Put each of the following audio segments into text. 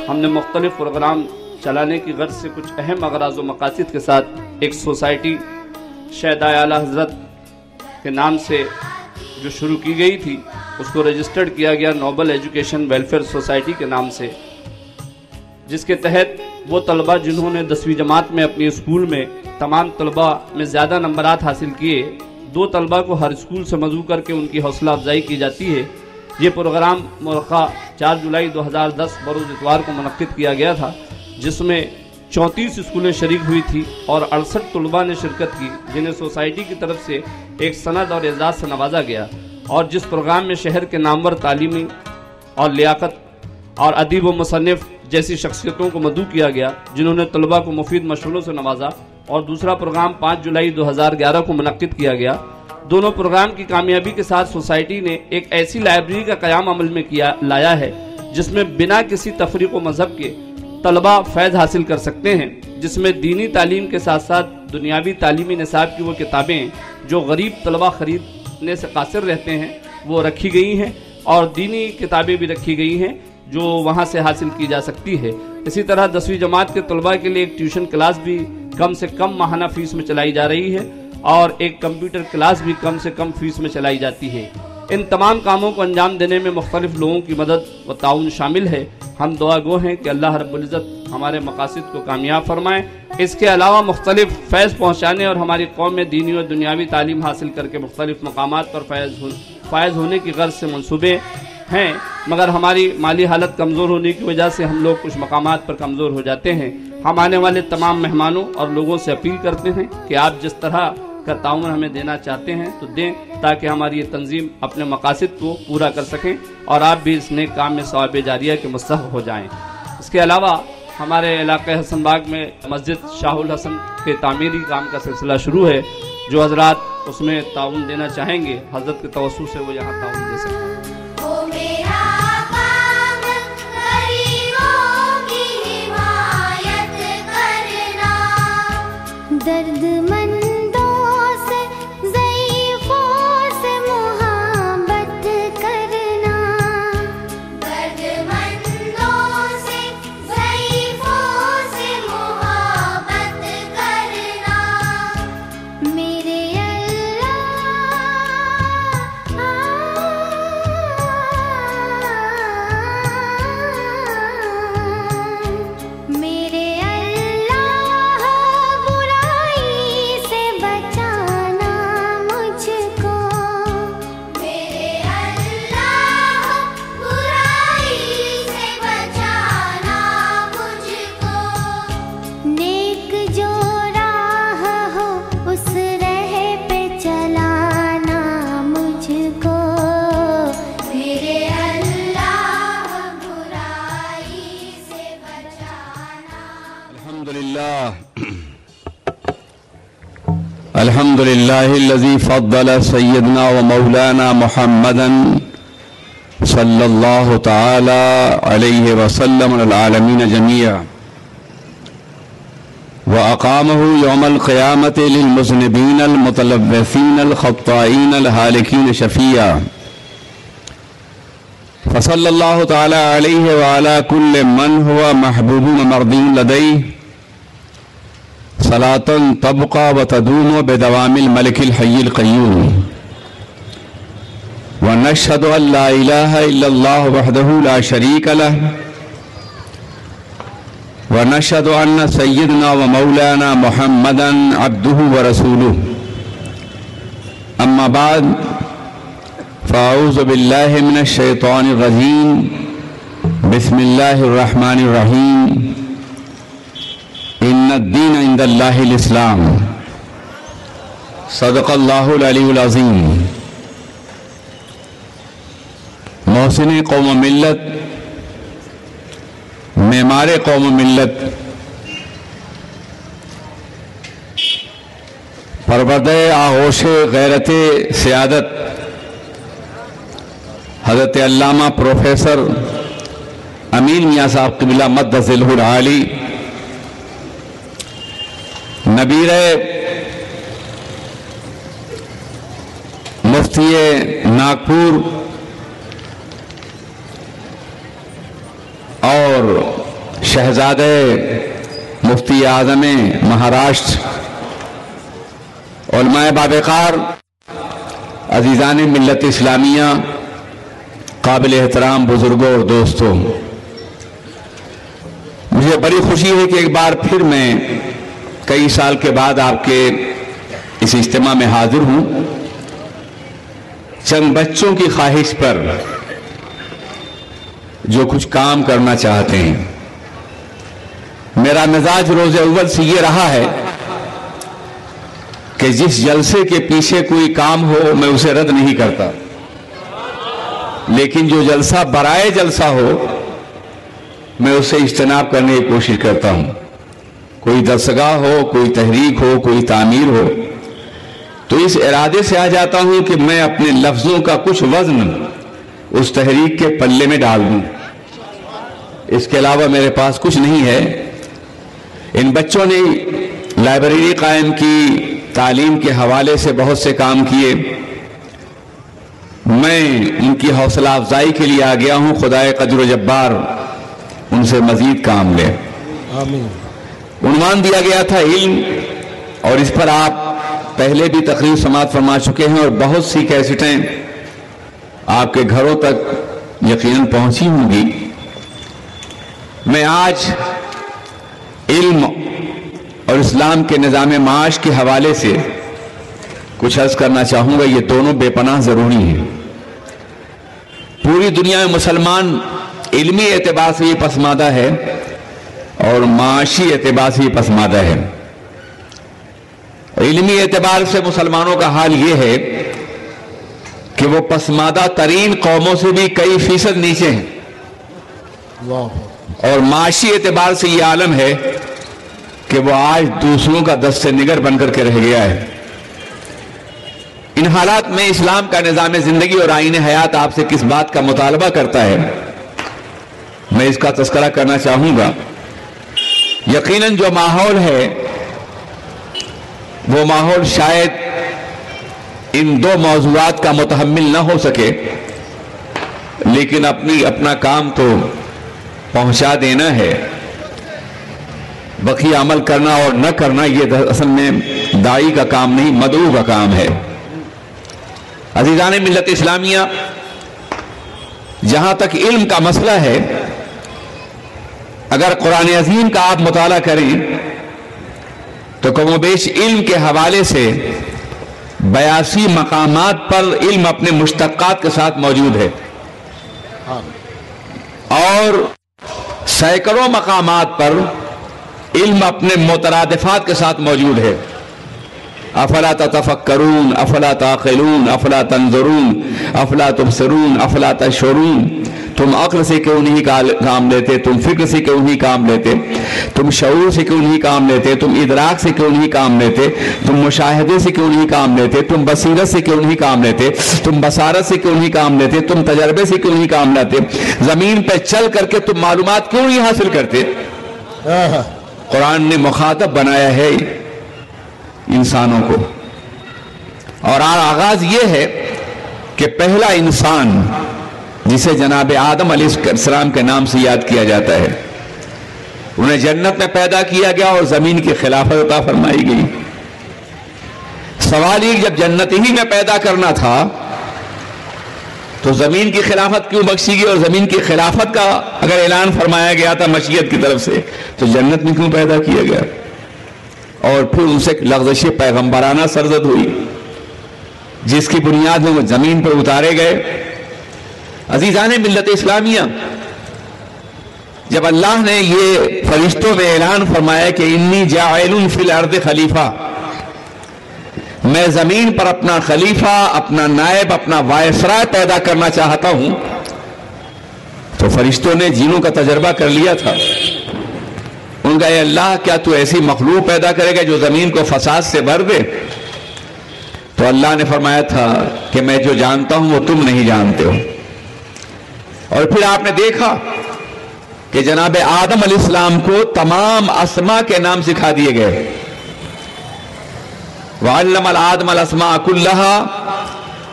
ہم نے مختلف پروگرام چلانے کی غرض سے کچھ اہم اغراض و مقاصد کے ساتھ ایک سوسائٹی شہدائے اعلیٰ حضرت کے نام سے جو شروع کی گئی تھی اس کو رجسٹرڈ کیا گیا نوبل ایجوکیشن ویلفیئر سوسائٹی کے نام سے، جس کے تحت وہ طلبہ جنہوں نے 10ویں جماعت میں اپنی اسکول میں تمام طلبہ میں زیادہ نمبرات حاصل کیے، 2 طلبہ کو ہر اسکول سے مدعو کر کے ان کی حوصلہ افزائی کی جاتی ہے۔ یہ پروگرام مرقع 4 جولائی 2010 بروز اتوار کو منعقد کیا گیا تھا، جس میں 34 اسکولیں شریک ہوئی تھی اور 68 طلباء نے شرکت کی، جنہیں سوسائٹی کی طرف سے ایک سند اور اعزاز سے نوازا گیا، اور جس پروگرام میں شہر کے نامور تعلیمی اور لیاقت اور ادیب و مصنف جیسی شخصیتوں کو مدعو کیا گیا، جنہوں نے طلباء کو مفید مشوروں سے نوازا، اور دوسرا پروگرام 5 جولائی 2011 کو منعقد کیا گیا۔ دونوں پروگرام کی کامیابی کے ساتھ سوسائٹی نے ایک ایسی لائبریری کا قیام عمل میں لایا ہے جس میں بنا کسی تفریق و مذہب کے طلباء فیض حاصل کر سکتے ہیں، جس میں دینی تعلیم کے ساتھ ساتھ دنیاوی تعلیمی نصاب کی وہ کتابیں جو غریب طلباء خریدنے سے قاصر رہتے ہیں وہ رکھی گئی ہیں، اور دینی کتابیں بھی رکھی گئی ہیں جو وہاں سے حاصل کی جا سکتی ہے۔ اسی طرح 10ویں جماعت کے طلباء کے لیے ایک ٹیوشن کلاس بھی کم سے کم ماہانہ فیس میں چلائی جا رہی ہے، اور ایک کمپیوٹر کلاس بھی کم سے کم فیس میں چلائی جاتی ہے۔ ان تمام کاموں کو انجام دینے میں مختلف لوگوں کی مدد و تعاون شامل ہے۔ ہم دعا گو ہیں کہ اللہ رب العزت ہمارے مقاصد کو کامیاب فرمائے۔ اس کے علاوہ مختلف فیض پہنچانے اور ہماری قوم میں دینی و دنیاوی تعلیم حاصل کر کے مختلف مقامات پر فائز ہونے کی غرض سے منصوبے ہیں، مگر ہماری مالی حالت کمزور ہونے کی وجہ سے ہم لوگ کچھ مقامات پر کمزور ہو جاتے ہیں۔ ہم آنے والے تمام مہمانوں اور لوگوں سے اپیل کرتے ہیں کہ آپ جس طرح کا تعاون ہمیں دینا چاہتے ہیں تو دیں، تاکہ ہماری یہ تنظیم اپنے مقاصد کو پورا کر سکیں اور آپ بھی اس نیک کام میں ثواب جاریہ کے مستحق ہو جائیں۔ اس کے علاوہ ہمارے علاقے حسن باغ میں مسجد شاہ الحسن کے تعمیری کام کا سلسلہ شروع ہے، جو حضرات اس میں تعاون دینا چاہیں گے حضرت کے توسط سے وہ یہاں تعاون دے سکیں۔ درد مندوں سے ضعیفوں سے محبت کرنا، درد مندوں سے ضعیفوں سے محبت کرنا، میرے الحمد لله الذي فضل سيدنا ومولانا محمدا صلى الله تعالى عليه وسلم على العالمين جميعا، وأقامه يوم القيامة للمذنبين المتلوثين الخطائين الهالكين شفيعا، فصلى الله تعالى عليه وعلى كل من هو محبوب ومرضي لديه صلاة تبقى وتدوم بدوام الملك الحي القيوم، ونشهد أن لا إله إلا الله وحده لا شريك له، ونشهد أن سيدنا ومولانا محمدا عبده ورسوله، أما بعد فأعوذ بالله من الشيطان الرجيم، بسم الله الرحمن الرحيم، إن الدين عند الله الإسلام، صدق الله العلي العظيم۔ محسن قوم و ملت، معمار قوم و ملت، پروردہ آغوش غیرت سیادت حضرت علامہ پروفیسر امین میاں صاحب قبلہ مدد ذلہ العالی، نبیر مفتی ناگپور اور شہزادہ مفتی اعظم مہاراشٹر، علماء باوقار، عزیزان ملت اسلامیہ، قابل احترام بزرگوں اور دوستوں، مجھے بڑی خوشی ہے کہ ایک بار پھر میں کئی سال کے بعد آپ کے اس اجتماع میں حاضر ہوں، چند بچوں کی خواہش پر جو کچھ کام کرنا چاہتے ہیں۔ میرا مزاج روز اول سے یہ رہا ہے کہ جس جلسے کے پیچھے کوئی کام ہو میں اسے رد نہیں کرتا، لیکن جو جلسہ برائے جلسہ ہو میں اسے اجتناب کرنے کی کوشش کرتا ہوں۔ کوئی درسگاہ ہو، کوئی تحریک ہو، کوئی تعمیر ہو، تو اس ارادے سے آ جاتا ہوں کہ میں اپنے لفظوں کا کچھ وزن اس تحریک کے پلے میں ڈال دوں، اس کے علاوہ میرے پاس کچھ نہیں ہے۔ ان بچوں نے لائبریری قائم کی، تعلیم کے حوالے سے بہت سے کام کیے، میں ان کی حوصلہ افزائی کے لیے آ گیا ہوں۔ خدائے قدر و جبار ان سے مزید کام لے۔ آمین۔ عنوان دیا گیا تھا علم، اور اس پر آپ پہلے بھی تقریر سماعت فرما چکے ہیں، اور بہت سی کیسٹیں آپ کے گھروں تک یقیناً پہنچی ہوں گی۔ میں آج علم اور اسلام کے نظام معاش کے حوالے سے کچھ عرض کرنا چاہوں گا۔ یہ دونوں بے پناہ ضروری ہیں۔ پوری دنیا میں مسلمان علمی اعتبار سے یہ پسماندہ ہے اور معاشی اعتبار سے یہ پسماندہ ہے۔ علمی اعتبار سے مسلمانوں کا حال یہ ہے کہ وہ پسماندہ ترین قوموں سے بھی کئی فیصد نیچے ہیں، اللہ۔ اور معاشی اعتبار سے یہ عالم ہے کہ وہ آج دوسروں کا دست نگر بن کر کے رہ گیا ہے۔ ان حالات میں اسلام کا نظام زندگی اور آئین حیات آپ سے کس بات کا مطالبہ کرتا ہے، میں اس کا تذکرہ کرنا چاہوں گا۔ یقیناً جو ماحول ہے وہ ماحول شاید ان دو موضوعات کا متحمل نہ ہو سکے، لیکن اپنا کام تو پہنچا دینا ہے۔ بقیہ عمل کرنا اور نہ کرنا یہ اصل میں داعی کا کام نہیں، مدعو کا کام ہے۔ عزیزان ملت اسلامیہ، جہاں تک علم کا مسئلہ ہے، اگر قرآن عظیم کا آپ مطالعہ کریں تو کم و بیش علم کے حوالے سے 82 مقامات پر علم اپنے مشتقات کے ساتھ موجود ہے، اور سینکڑوں مقامات پر علم اپنے مترادفات کے ساتھ موجود ہے۔ افلا تتفکرون، افلا تعقلون، افلا تنظرون، افلا تبصرون، افلا تشعرون۔ تم عقل سے کیوں نہیں کام لیتے، تم فکر سے کیوں نہیں کام لیتے، تم شعور سے کیوں نہیں کام لیتے، تم ادراک سے کیوں نہیں کام لیتے، تم مشاہدے سے کیوں نہیں کام لیتے، تم بصیرت سے کیوں نہیں کام لیتے، تم بصارت سے کیوں نہیں کام لیتے، تم تجربے سے کیوں نہیں کام لیتے، زمین پہ چل کر کے تم معلومات کیوں نہیں حاصل کرتے۔ قرآن نے مخاطب بنایا ہے انسانوں کو، اور آغاز یہ ہے کہ پہلا انسان جسے جناب آدم علیہ السلام کے نام سے یاد کیا جاتا ہے، انہیں جنت میں پیدا کیا گیا اور زمین کی خلافت عطا فرمائی گئی۔ سوال یہ، جب جنت ہی میں پیدا کرنا تھا تو زمین کی خلافت کیوں بخشی گئی، اور زمین کی خلافت کا اگر اعلان فرمایا گیا تھا مشیت کی طرف سے تو جنت میں کیوں پیدا کیا گیا؟ اور پھر ان سے لغزش پیغمبرانہ سرزد ہوئی جس کی بنیاد میں وہ زمین پر اتارے گئے۔ عزیزان ملت اسلامیہ، جب اللہ نے یہ فرشتوں میں اعلان فرمایا کہ انی جاعل فی الارض خلیفہ، میں زمین پر اپنا خلیفہ، اپنا نائب، اپنا وائسرائے پیدا کرنا چاہتا ہوں، تو فرشتوں نے جنوں کا تجربہ کر لیا تھا۔ ان کا اے اللہ، کیا تو ایسی مخلوق پیدا کرے گا جو زمین کو فساد سے بھر دے؟ تو اللہ نے فرمایا تھا کہ میں جو جانتا ہوں وہ تم نہیں جانتے ہو. اور پھر آپ نے دیکھا کہ جناب آدم علیہ السلام کو تمام اسماء کے نام سکھا دیے گئے. وَعَلَّمَ آدَمَ الْأَسْمَاءَ كُلَّهَا،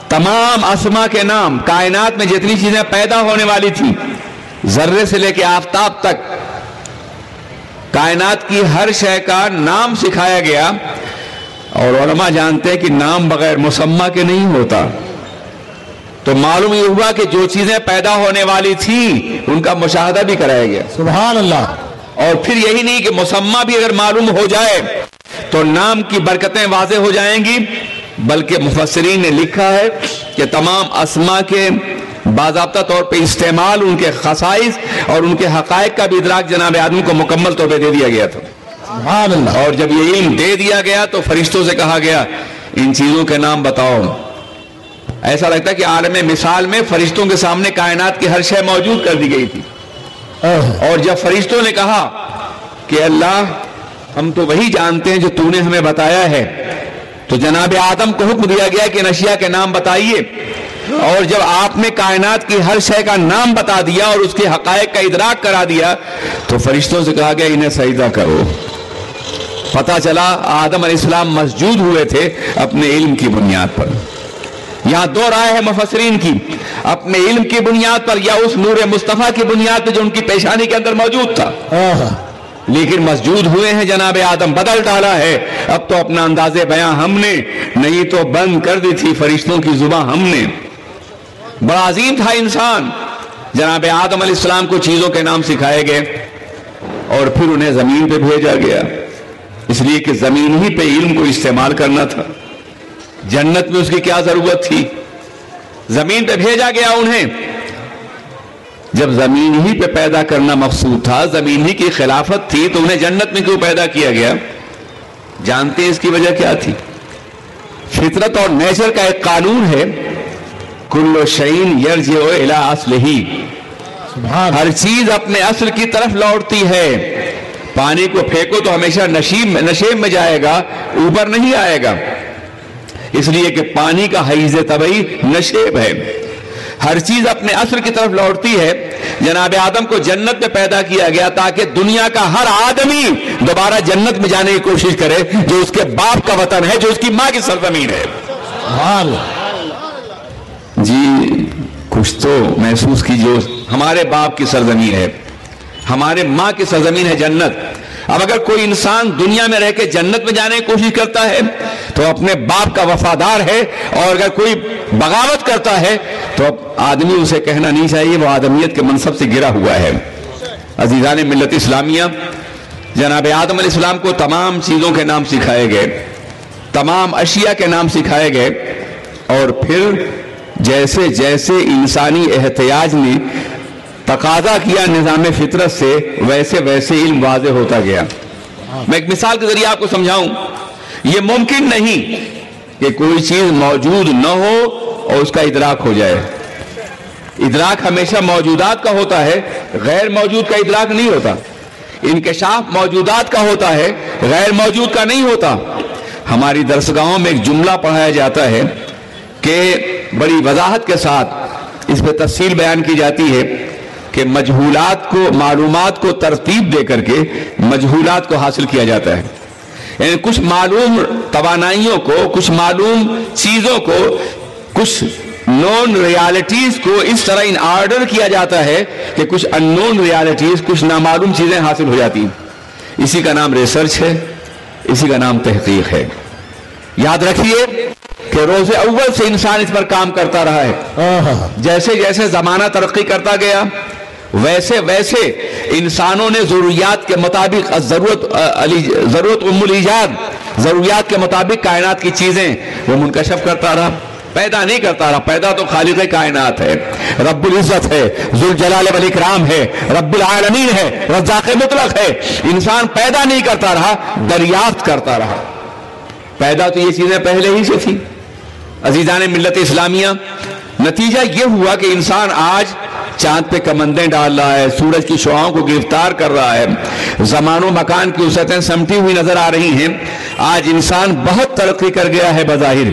تمام اسماء کے نام، کائنات میں جتنی چیزیں پیدا ہونے والی تھی، ذرے سے لے کے آفتاب تک، کائنات کی ہر شے کا نام سکھایا گیا. اور علماء جانتے ہیں کہ نام بغیر مسمى کے نہیں ہوتا. تو معلوم یہ ہوا کہ جو چیزیں پیدا ہونے والی تھی ان کا مشاہدہ بھی کرایا گیا. سبحان اللہ. اور پھر یہی نہیں کہ مسمى بھی اگر معلوم ہو جائے تو نام کی برکتیں واضح ہو جائیں گی، بلکہ مفسرین نے لکھا ہے کہ تمام اسماء کے باضابطہ طور پہ استعمال، ان کے خصائص اور ان کے حقائق کا بھی ادراک جناب آدم کو مکمل طور پہ دے دیا گیا تھا. سبحان اللہ. اور جب یہ علم دے دیا گیا تو فرشتوں سے کہا گیا ان چیزوں کے نام بتاؤ. ایسا لگتا ہے کہ عالم مثال میں فرشتوں کے سامنے کائنات کی ہر شے موجود کر دی گئی تھی. اور جب فرشتوں نے کہا کہ اللہ ہم تو وہی جانتے ہیں جو تو نے ہمیں بتایا ہے، تو جناب آدم کو حکم دیا گیا کہ ان اشیاء کے نام بتائیے. اور جب آپ نے کائنات کی ہر شے کا نام بتا دیا اور اس کے حقائق کا ادراک کرا دیا تو فرشتوں سے کہا گیا انہیں سجدہ کرو. پتہ چلا آدم علیہ السلام مسجود ہوئے تھے اپنے علم کی بنیاد پر. یہاں دو رائے ہے مفسرین کی، اپنے علم کی بنیاد پر یا اس نور مصطفیٰ کی بنیاد پر جو ان کی پیشانی کے اندر موجود تھا. لیکن مسجود ہوئے ہیں جناب آدم، بدل ڈالا ہے. اب تو اپنا انداز بیاں ہم نے، نہیں تو بند کر دی تھی فرشتوں کی زبان ہم نے. بڑا عظیم تھا انسان. جناب آدم علیہ السلام کو چیزوں کے نام سکھائے گئے اور پھر انہیں زمین پہ بھیجا گیا، اس لیے کہ زمین ہی پہ علم کو استعمال کرنا تھا. جنت میں اس کی کیا ضرورت تھی؟ زمین پہ بھیجا گیا انہیں. جب زمین ہی پہ پیدا کرنا مقصود تھا، زمین ہی کی خلافت تھی، تو انہیں جنت میں کیوں پیدا کیا گیا؟ جانتے ہیں اس کی وجہ کیا تھی؟ فطرت اور نیچر کا ایک قانون ہے، کل شیء یرجع الی اصلہ، ہر چیز اپنے اصل کی طرف لوٹتی ہے. پانی کو پھینکو تو ہمیشہ نشیب میں جائے گا، اوپر نہیں آئے گا، اس لیے کہ پانی کا حیز طبعی نشیب ہے. ہر چیز اپنے اصل کی طرف لوٹتی ہے. جناب آدم کو جنت میں پیدا کیا گیا تاکہ دنیا کا ہر آدمی دوبارہ جنت میں جانے کی کوشش کرے، جو اس کے باپ کا وطن ہے، جو اس کی ماں کی سرزمین ہے. جی کچھ تو محسوس کیجیے، ہمارے باپ کی سرزمین ہے، ہمارے ماں کی سرزمین ہے جنت. اب اگر کوئی انسان دنیا میں رہ کے جنت میں جانے کی کوشش کرتا ہے تو اپنے باپ کا وفادار ہے، اور اگر کوئی بغاوت کرتا ہے تو آدمی اسے کہنا نہیں چاہیے وہ آدمیت کے منصب سے گرا ہوا ہے. عزیزان ملت اسلامیہ، جناب آدم علیہ السلام کو تمام چیزوں کے نام سکھائے گئے، تمام اشیاء کے نام سکھائے گئے. اور پھر جیسے جیسے انسانی احتیاج نے تقاضا کیا نظام فطرت سے، ویسے ویسے علم واضح ہوتا گیا. میں ایک مثال کے ذریعے آپ کو سمجھاؤں. یہ ممکن نہیں کہ کوئی چیز موجود نہ ہو اور اس کا ادراک ہو جائے. ادراک ہمیشہ موجودات کا ہوتا ہے، غیر موجود کا ادراک نہیں ہوتا. انکشاف موجودات کا ہوتا ہے، غیر موجود کا نہیں ہوتا. ہماری درسگاہوں میں ایک جملہ پڑھایا جاتا ہے کہ بڑی وضاحت کے ساتھ اس پہ تفصیل بیان کی جاتی ہے کہ مجہولات کو، معلومات کو ترتیب دے کر کے مجہولات کو حاصل کیا جاتا ہے. یعنی کچھ معلوم توانائیوں کو، کچھ معلوم چیزوں کو، کچھ نون ریالٹیز کو اس طرح ان آرڈر کیا جاتا ہے کہ کچھ ان نون ریالٹیز، کچھ نامعلوم چیزیں حاصل ہو جاتی ہیں. اسی کا نام ریسرچ ہے، اسی کا نام تحقیق ہے. یاد رکھیے کہ روز اول سے انسان اس پر کام کرتا رہا ہے. جیسے جیسے زمانہ ترقی کرتا گیا ویسے ویسے انسانوں نے ضروریات کے مطابق ضرورت ام الایجاد، ضروریات کے مطابق کائنات کی چیزیں وہ منکشف کرتا رہا، پیدا نہیں کرتا رہا. پیدا تو خالق کائنات ہے، رب العزت ہے، ذوالجلال والاکرام ہے، رب العالمین ہے، رزاق مطلق ہے. انسان پیدا نہیں کرتا رہا، دریافت کرتا رہا. پیدا تو یہ چیزیں پہلے ہی سے تھی. عزیزان ملت اسلامیہ، نتیجہ یہ ہوا کہ انسان آج چاند پہ کمندیں ڈال رہا ہے، سورج کی شعاؤں کو گرفتار کر رہا ہے، زمان و مکان کی وسعتیں سمٹی ہوئی نظر آ رہی ہیں. آج انسان بہت ترقی کر گیا ہے بظاہر،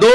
2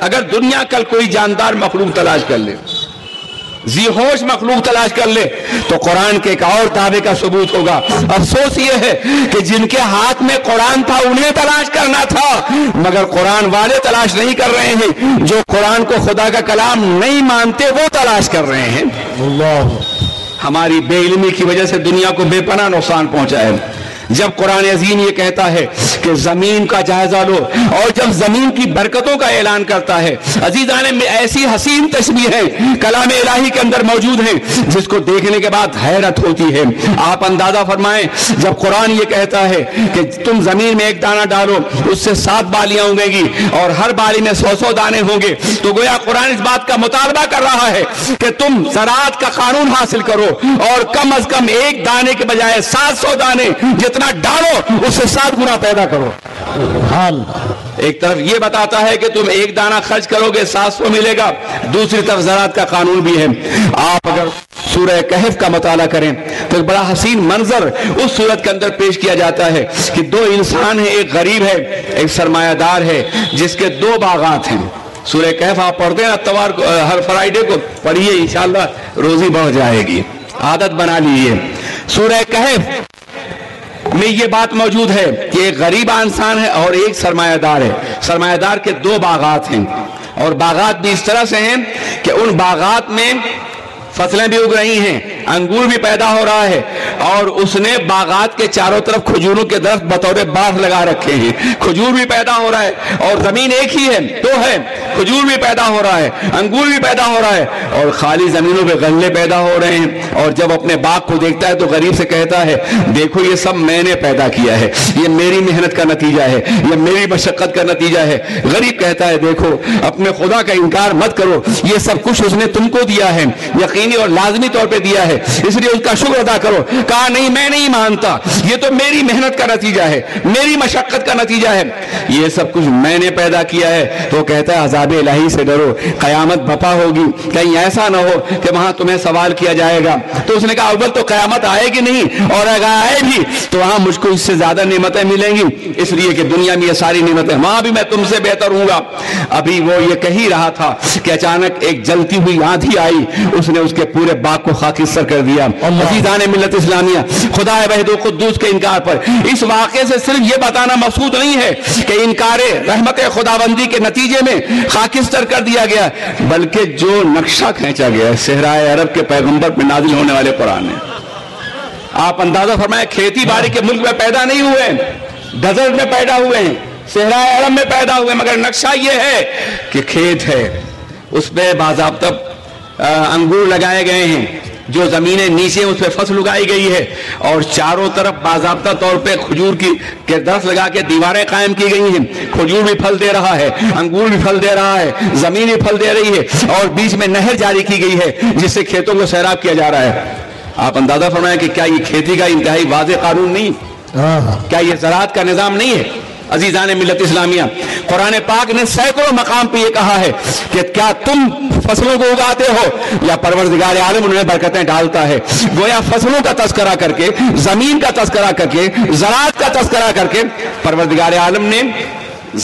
اگر دنیا کل کوئی جاندار مخلوق تلاش کر لے، ذی ہوش مخلوق تلاش کر لے، تو قرآن کے ایک اور دعوے کا ثبوت ہوگا۔ افسوس یہ ہے کہ جن کے ہاتھ میں قرآن تھا انہیں تلاش کرنا تھا، مگر قرآن والے تلاش نہیں کر رہے ہیں، جو قرآن کو خدا کا کلام نہیں مانتے وہ تلاش کر رہے ہیں۔ اللہ، ہماری بے علمی کی وجہ سے دنیا کو بے پناہ نقصان پہنچا ہے۔ جب قرآن عظیم یہ کہتا ہے کہ زمین کا جائزہ لو، اور جب زمین کی برکتوں کا اعلان کرتا ہے، عزیزان میں ایسی حسین تشبیہیں کلام الہی کے اندر موجود ہیں جس کو دیکھنے کے بعد حیرت ہوتی ہے۔ آپ اندازہ فرمائیں جب قرآن یہ کہتا ہے کہ تم زمین میں ایک دانہ ڈالو اس سے 7 بالیاں اگیں گی اور ہر بالی میں 100 دانے ہوں گے، تو گویا قرآن اس بات کا مطالبہ کر رہا ہے کہ تم زراعت کا قانون حاصل کرو اور کم از کم ایک دانے کے بجائے 700 دانے جتنا ڈالو اس سے 7 گنا پیدا کرو۔ حال ایک طرف یہ بتاتا ہے کہ تم ایک دانہ خرچ کرو گے 700 ملے گا، دوسری طرف زراعت کا قانون بھی ہے۔ آپ اگر سورہ کہف کا مطالعہ کریں تو ایک بڑا حسین منظر اس سورت کے اندر پیش کیا جاتا ہے کہ 2 انسان ہیں، ایک غریب ہے ایک سرمایہ دار ہے جس کے 2 باغات ہیں۔ سورہ کہف آپ پڑھتے ہیں اتوار کو، ہر فرائیڈے کو پڑھیے، انشاءاللہ روزی بڑھ جائے گی، عادت بنا لیجیے۔ سورہ کہف میں یہ بات موجود ہے کہ ایک غریب انسان ہے اور ایک سرمایہ دار ہے۔ سرمایہ دار کے 2 باغات ہیں، اور باغات بھی اس طرح سے ہیں کہ ان باغات میں فصلیں بھی اگ رہی ہیں، انگور بھی پیدا ہو رہا ہے، اور اس نے باغات کے چاروں طرف کھجوروں کے درخت بطور باغ لگا رکھے ہیں، کھجور بھی پیدا ہو رہا ہے، اور زمین ایک ہی ہے، 2 ہے، کھجور بھی پیدا ہو رہا ہے، انگور بھی پیدا ہو رہا ہے، اور خالی زمینوں پہ غلے پیدا ہو رہے ہیں۔ اور جب اپنے باغ کو دیکھتا ہے تو غریب سے کہتا ہے دیکھو یہ سب میں نے پیدا کیا ہے، یہ میری محنت کا نتیجہ ہے، یہ میری مشقت کا نتیجہ ہے۔ غریب کہتا ہے دیکھو اپنے خدا کا انکار مت کرو، یہ سب کچھ اس نے تم کو دیا ہے، یقینی اور لازمی طور پہ دیا ہے، اس لیے اس کا شکر ادا کرو۔ کہا نہیں میں نہیں مانتا، یہ تو میری محنت کا نتیجہ ہے، میری مشقت کا نتیجہ ہے، یہ سب کچھ میں نے پیدا کیا ہے۔ تو کہتا ہے عذاب الہی سے ڈرو، قیامت بپا ہوگی، کہیں ایسا نہ ہو کہ وہاں تمہیں سوال کیا جائے گا۔ تو اس نے کہا اول تو قیامت آئے گی نہیں، اور اگر آئے بھی تو وہاں مجھ کو اس سے زیادہ نعمتیں ملیں گی، اس لیے کہ دنیا میں یہ ساری نعمتیں، وہاں بھی میں تم سے بہتر ہوں گا۔ ابھی وہ یہ کہی رہا تھا کہ اچانک ایک جلتی ہوئی آندھی آئی، اس نے اس کے پورے باغ کو خاکستر کر دیا۔ عزیزان ملت اسلامیہ، خدا وحید و قدوس کے انکار پر اس واقعے سے صرف یہ بتانا مقصود نہیں ہے کہ انکار رحمت خداوندی کے نتیجے میں خاکستر کر دیا گیا، بلکہ جو نقشہ کھینچا گیا ہے صحرائے عرب کے پیغمبر پہ نازل ہونے والے قرآن ہے۔ آپ اندازہ فرمائیں کھیتی باڑی کے ملک میں پیدا نہیں ہوئے، ڈیزرٹ میں پیدا ہوئے ہیں، صحرائے عرب میں پیدا ہوئے، مگر نقشہ یہ ہے کہ کھیت ہے، اس پہ باضابطہ انگور لگائے گئے ہیں، جو زمینیں نیچے اس پہ فصل اگائی گئی ہے، اور چاروں طرف باضابطہ طور پہ کھجور کے درخت لگا کے دیواریں قائم کی گئی ہیں، کھجور بھی پھل دے رہا ہے، انگور بھی پھل دے رہا ہے، زمین بھی پھل دے رہی ہے، اور بیچ میں نہر جاری کی گئی ہے جس سے کھیتوں کو سیراب کیا جا رہا ہے۔ آپ اندازہ فرمائیں کہ کیا یہ کھیتی کا انتہائی واضح قانون نہیں، کیا یہ زراعت کا نظام نہیں ہے؟ عزیزان ملت اسلامیہ، قرآن پاک نے سینکڑوں مقام پہ یہ کہا ہے کہ کیا تم فصلوں کو اگاتے ہو یا پروردگار عالم انہیں برکتیں ڈالتا ہے۔ گویا فصلوں کا تذکرہ کر کے، زمین کا تذکرہ کر کے، زراعت کا تذکرہ کر کے پروردگار عالم نے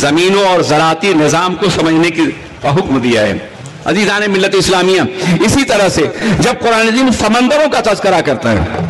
زمینوں اور زراعتی نظام کو سمجھنے کی حکم دیا ہے۔ عزیزان ملت اسلامیہ، اسی طرح سے جب قرآن عظیم سمندروں کا تذکرہ کرتا ہے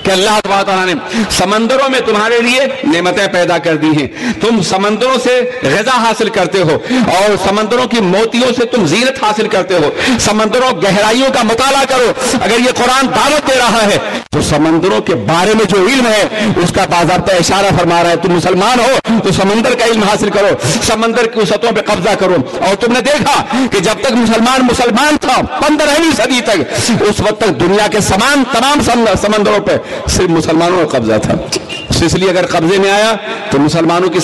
کہ اللہ تعالیٰ نے سمندروں میں تمہارے لیے نعمتیں پیدا کر دی ہیں، تم سمندروں سے غذا حاصل کرتے ہو، اور سمندروں کی موتیوں سے تم زینت حاصل کرتے ہو، سمندروں گہرائیوں کا مطالعہ کرو۔ اگر یہ قرآن دعوت دے رہا ہے تو سمندروں کے بارے میں جو علم ہے اس کا باضابطہ اشارہ فرما رہا ہے، تم مسلمان ہو تو سمندر کا علم حاصل کرو، سمندر کی وسعتوں پہ قبضہ کرو۔ اور تم نے دیکھا کہ جب تک مسلمان تھا 15ویں صدی تک، اس وقت تک دنیا کے تمام سمندروں پہ صرف مسلمانوں کا قبضہ تھا، اس لیے اگر قبضے میں آیا تو مسلمانوں کی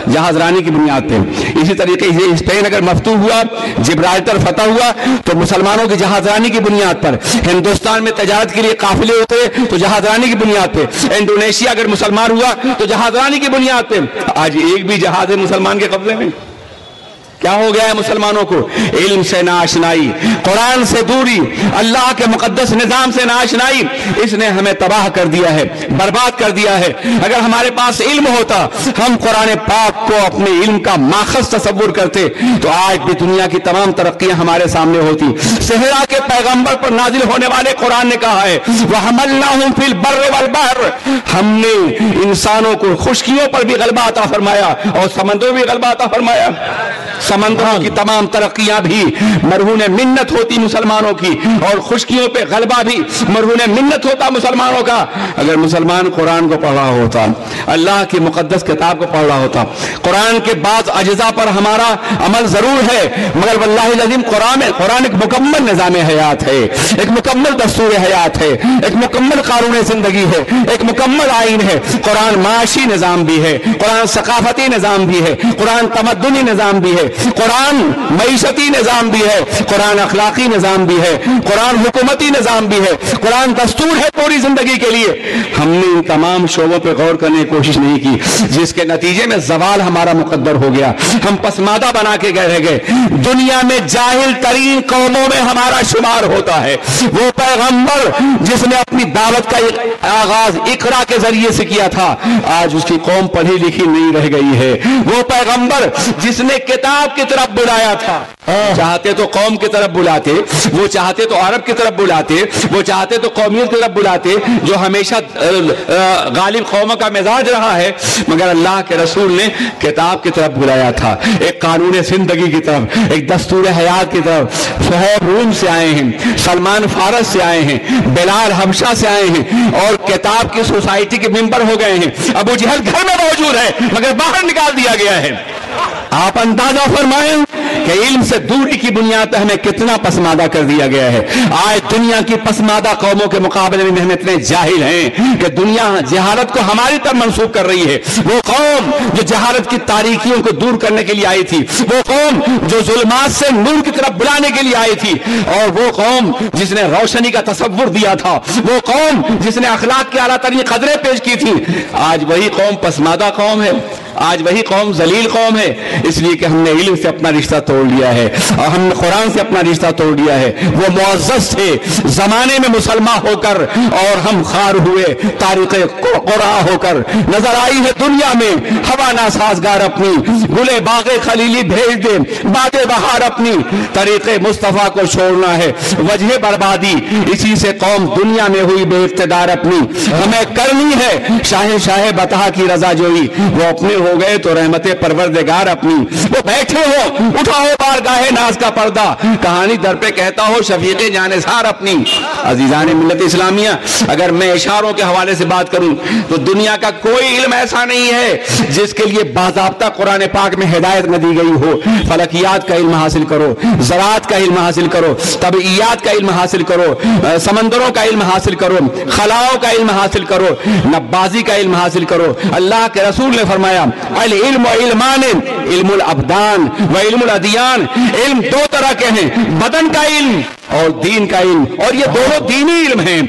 جہاز رانی کی بنیاد پہ۔ اسی طریقے سے اسپین اگر مفتوح ہوا، جبرالٹر فتح ہوا تو مسلمانوں کی جہاز رانی کی بنیاد پر۔ ہندوستان میں تجارت کے لیے قافلے ہوتے تو جہاز رانی کی بنیاد پہ۔ انڈونیشیا اگر مسلمان ہوا تو جہاز رانی کی بنیاد پہ۔ آج ایک بھی جہاز ہے مسلمان کے قبضے میں؟ کیا ہو گیا ہے مسلمانوں کو؟ علم سے ناآشنائی، قرآن سے دوری، اللہ کے مقدس نظام سے ناآشنائی، اس نے ہمیں تباہ کر دیا ہے، برباد کر دیا ہے۔ اگر ہمارے پاس علم ہوتا، ہم قرآن پاک کو اپنے علم کا ماخذ تصور کرتے تو آج بھی دنیا کی تمام ترقیاں ہمارے سامنے ہوتی۔ صحرا کے پیغمبر پر نازل ہونے والے قرآن نے کہا ہے وَحَمَلْنَاهُمْ فِي الْبَرِّ وَالْبَحْرِ، ہم نے انسانوں کو خشکیوں پر بھی غلبہ عطا فرمایا اور سمندروں بھی غلبہ عطا فرمایا۔ سمندروں کی تمام ترقیاں بھی مرہون منت ہوتی مسلمانوں کی، اور خشکیوں پہ غلبہ بھی مرہون منت ہوتا مسلمانوں کا۔ اگر مسلمان قرآن کو پڑھ رہا ہوتا، اللہ کی مقدس کتاب کو پڑھ رہا ہوتا، قرآن کے بعض اجزاء پر ہمارا عمل ضرور ہے، مگر واللہ العظیم قرآن ایک مکمل نظام حیات ہے، ایک مکمل دستور حیات ہے، ایک مکمل قانون زندگی ہے، ایک مکمل آئین ہے۔ قرآن معاشی نظام بھی ہے، قرآن ثقافتی نظام بھی ہے، قرآن تمدنی نظام بھی ہے، قرآن معیشتی نظام بھی ہے، قرآن اخلاقی نظام بھی ہے، قرآن حکومتی نظام بھی ہے، قرآن دستور ہے پوری زندگی کے لیے۔ ہم نے ان تمام شعبوں پہ غور کرنے کی کوشش نہیں کی، جس کے نتیجے میں زوال ہمارا مقدر ہو گیا، ہم پسماندہ بنا کے رہ گئے۔ دنیا میں جاہل ترین قوموں میں ہمارا شمار ہوتا ہے۔ وہ پیغمبر جس نے اپنی دعوت کا آغاز اقرا کے ذریعے سے کیا تھا، آج اس کی قوم پڑھی لکھی نہیں رہ گئی ہے۔ وہ پیغمبر جس نے کتاب کی طرف بلایا تھا، چاہتے تو قوم کی طرف بلاتے، وہ چاہتے تو عرب کی طرف بلاتے، وہ چاہتے تو قومیت کی طرف بلاتے، جو ہمیشہ غالب قوموں کا مزاج رہا ہے، مگر اللہ کے رسول نے کتاب کی طرف بلایا تھا، ایک قانون زندگی کی طرف، ایک دستور حیات کی طرف۔ صہیب روم سے آئے ہیں، سلمان فارس سے آئے ہیں، بلال حبشہ سے آئے ہیں، اور کتاب کی سوسائٹی کے ممبر ہو گئے ہیں۔ ابو جہل گھر میں موجود ہے مگر باہر نکال دیا گیا ہے۔ آپ اندازہ فرمائیں کہ علم سے دوری کی بنیاد پر ہمیں کتنا پسماندہ کر دیا گیا ہے۔ آج دنیا کی پسماندہ قوموں کے مقابلے میں ہم اتنے جاہل ہیں کہ دنیا جہالت کو ہماری طرف منسوب کر رہی ہے۔ وہ قوم جو جہالت کی تاریکیوں کو دور کرنے کے لیے آئی تھی، وہ قوم جو ظلمات سے نور کی طرف بلانے کے لیے آئی تھی، اور وہ قوم جس نے روشنی کا تصور دیا تھا، وہ قوم جس نے اخلاق کی اعلیٰ ترین قدریں پیش کی تھی، آج وہی قوم پسماندہ قوم ہے، آج وہی قوم ذلیل قوم ہے، اس لیے کہ ہم نے علم سے اپنا رشتہ توڑ لیا ہے، اور ہم نے قرآن سے اپنا رشتہ توڑ لیا ہے۔ وہ معزز تھے زمانے میں مسلمان ہو کر، اور ہم خار ہوئے تاریخ قرآن ہو کر۔ نظر آئی ہے دنیا میں ہوا ناسازگار اپنی، گلے باغ خلیلی بھیج دے باد بہار اپنی، طریق مصطفیٰ کو چھوڑنا ہے وجہ بربادی، اسی سے قوم دنیا میں ہوئی بے اقتدار اپنی۔ ہمیں کرنی ہے شاہ بطحہ کی رضا جوئی، وہ اپنے ہو گئے تو رحمت پروردگار اپنی۔ وہ بیٹھے ہو اٹھاؤ بارگاہ ناز کا پردہ، کہانی در پہ کہتا ہو شفیق جانثار اپنی۔ عزیزان ملت اسلامیہ، اگر میں اشاروں کے حوالے سے بات کروں تو دنیا کا کوئی علم ایسا نہیں ہے جس کے لیے باضابطہ قرآن پاک میں ہدایت نہ دی گئی ہو۔ فلکیات کا علم حاصل کرو، زراعت کا علم حاصل کرو، طبعیات کا علم حاصل کرو، سمندروں کا علم حاصل کرو، خلاؤں کا علم حاصل کرو، نبازی کا علم حاصل کرو۔ اللہ کے رسول نے فرمایا العلم علمان، علم الابدان و علم الادیان، علم دو طرح کے ہیں، بدن کا علم اور دین کا علم، اور یہ دونوں دینی علم ہیں۔